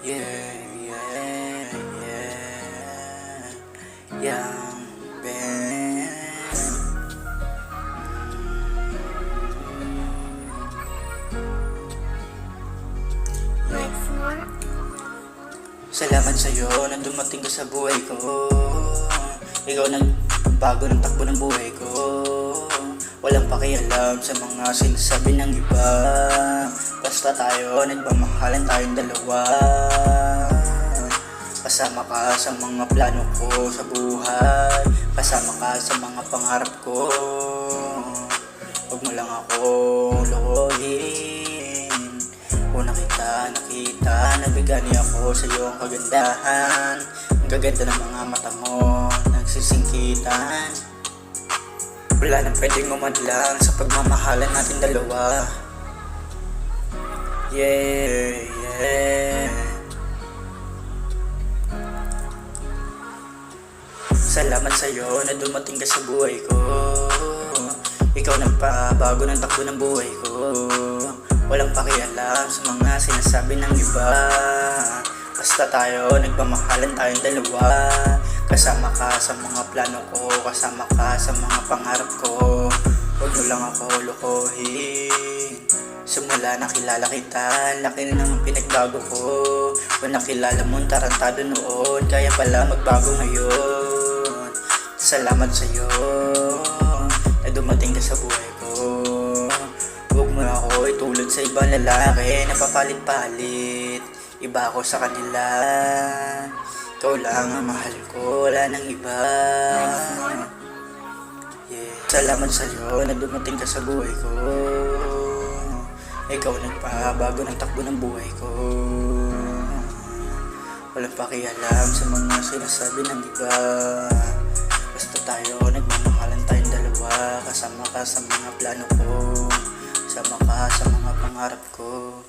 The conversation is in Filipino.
Yeah, yeah, yeah. Young Ben. What's more? Salamat sa'yo na dumating ka sa buhay ko. Ikaw nagbago ng takbo ng buhay ko. Walang pakialam sa mga sinasabi ng iba. Basta tayo, nagmamahalan tayong dalawa. Kasama ka sa mga plano ko sa buhay. Kasama ka sa mga pangarap ko. Huwag mo lang ako lokohin. Una kita nakita, nabigani ako sa iyong kagandahan. Ang gaganda ng mga mata mo, nagsisingkitan. Wala nang pwedeng umadlang sa pagmamahalan natin dalawa. Yeah, yeah. Salamat sa'yo na dumating ka sa buhay ko. Ikaw nagpabago ng takbo ng buhay ko. Walang pakialam sa mga sinasabi ng iba. Basta tayo, nagmamahalan tayong dalawa. Kasama ka sa mga plano ko, kasama ka sa mga pangarap ko. Huwag mo lang ako lokohin. Simula nakilala kita, laki na naman pinagbago ko. Kung nakilala mo, tarantado noon, kaya pala magbago ngayon. Salamat sa'yo na dumating ka sa buhay ko. Huwag mo ako itulad sa ibang lalaki na papalit-palit. Iba ako sa kanila. Ikaw lang ang mahal ko, wala nang iba. Yeah. Salamat sa'yo na dumating ka sa buhay ko. Ikaw nagpabago ng takbo ng buhay ko. Walang pakialam sa mga sinasabi ng iba. Basta tayo, nagmamahalan tayong dalawa. Kasama ka sa mga plano ko. Kasama ka sa mga pangarap ko.